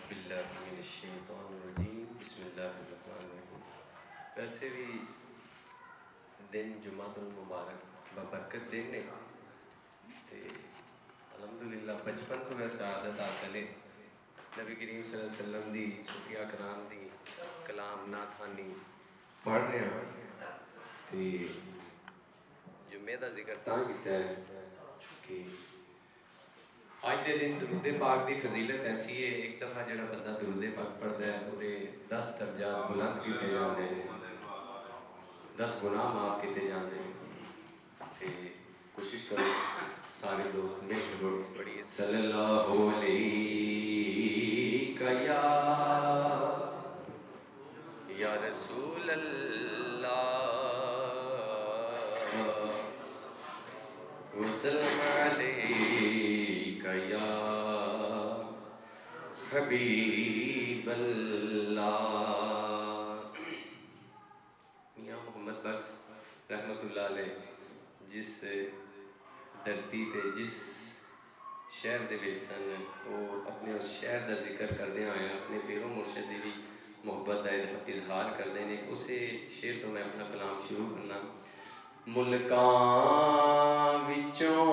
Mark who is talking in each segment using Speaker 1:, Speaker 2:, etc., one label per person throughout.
Speaker 1: باللہ من الشیطان الرجیم بسم اللہ الرحمن الرحیم۔ ویسے بھی دن جمعۃ المبارک ببرکت دن نے تے الحمدللہ بچپن تو ویسے عادت حاصل ہے نبی کریم صلی اللہ علیہ وسلم دی صوفیاء کرام دی کلام ناتھانی پڑھ رہے ہیں تے جمعے دا ذکر تاں کیتا ہے کہ آج دے دن درود پاک دی فضیلت ایسی ہے، ایک دفعہ جڑا بندہ درود پاک پڑھتا ہے وہ 10 درجات بلند کیتے جاندے ہیں، 10 گناہ معاف کیتے جاندے ہیں۔ تے کوشش کرو سارے دوست مل کے پڑھیے صلی اللہ علیہ یا رسول اللہ وسلم علیک یا حبیب اللہ۔ میاں محمد بخش رحمت اللہ علیہ جس دھرتی تے جس شہر دے وچ سن وہ اپنے اس شہر دا ذکر کردے آئے اپنے پیرو مرشد دی بھی محبت دا اظہار کردے نے۔ اسے شعر تو میں اپنا کلام شروع کرنا۔ ملکاں وچوں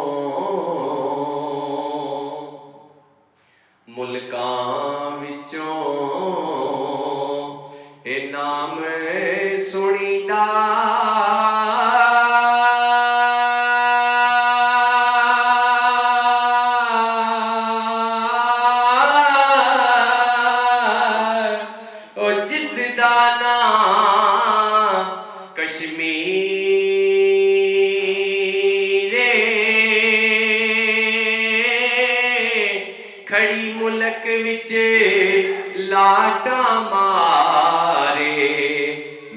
Speaker 1: اے نام سنیدا او جس دا نام کشمیر کھڑی ملک وچ لاٹا مارے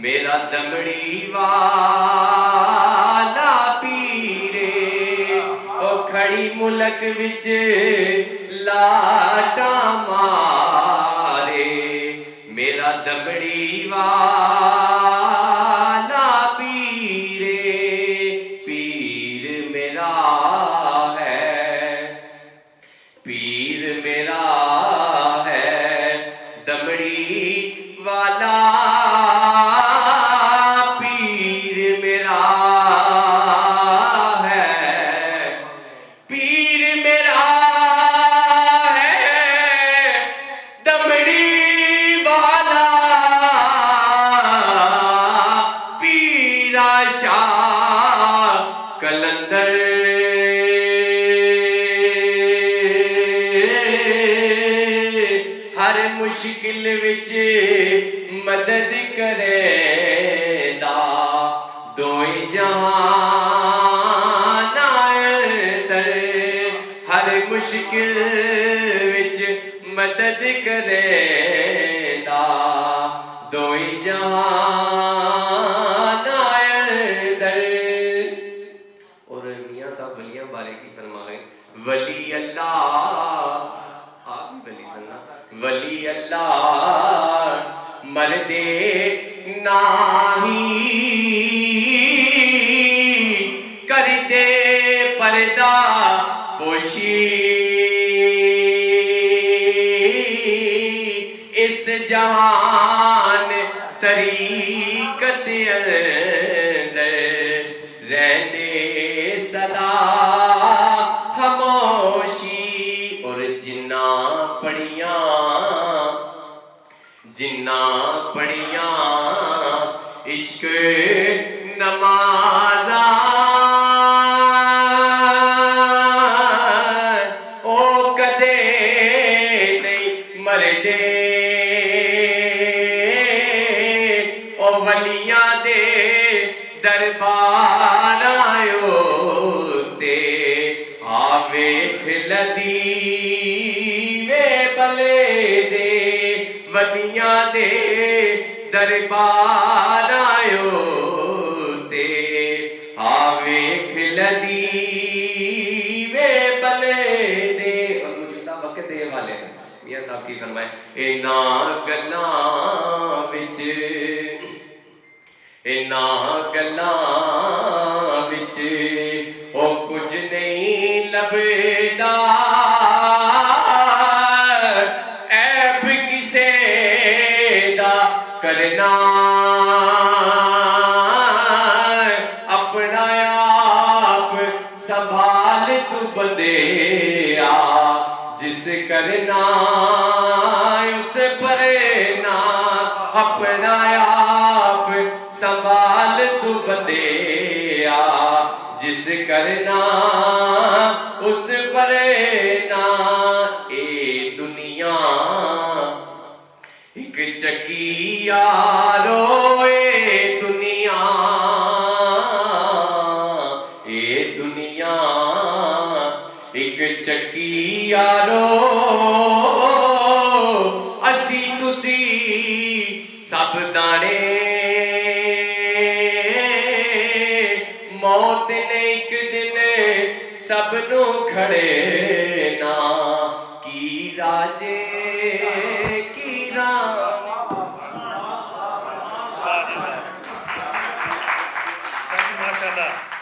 Speaker 1: میرا دمڑی والا پیرے او کھڑی ملک وچ لاٹا مارے میرا دمڑی والا پیرے پیر میرا دمڑی والا پیر میرا ہے، پیر میرا ہے دمڑی والا پیرا شاہ کلندر ہر مشکل وچ مدد کرے دا دوئی جہان در ہر مشکل وچ مدد کرے دا دوئی جہان در۔ اور میاں صاحب ولیاں بارے کی فرمائے ولی اللہ ولی اللہ مردے ناہی کردے پردہ پوشی اس جہان طریقت اندر رہنے صدا خاموشی اور جنہ پڑھیاں عشق نمازاں او کدے نہیں مردے او ولیاں دے دربار آئیو تے آویکھ لدی ولیاں دے دربار آئیو تے آویکھ لدی وے بلے دے۔ اور موجودہ وقت دے والے ہیں میاں صاحب کی فرمائے اینا گلاں وچ او کچھ نہیں لبدا کرنا اپنا آپ سنبھال تو بندیا جس کرنا اس پرے نا اپنا آپ سنبھال تو بندیا جس کرنا اس پرے نا اے دنیا ایک چکی یارو اے دنیا ایک چکی یارو اسی تسی سب دانے موت نے ایک دن سب نو کھڑے نا کی راجے کی
Speaker 2: ماشاءاللہ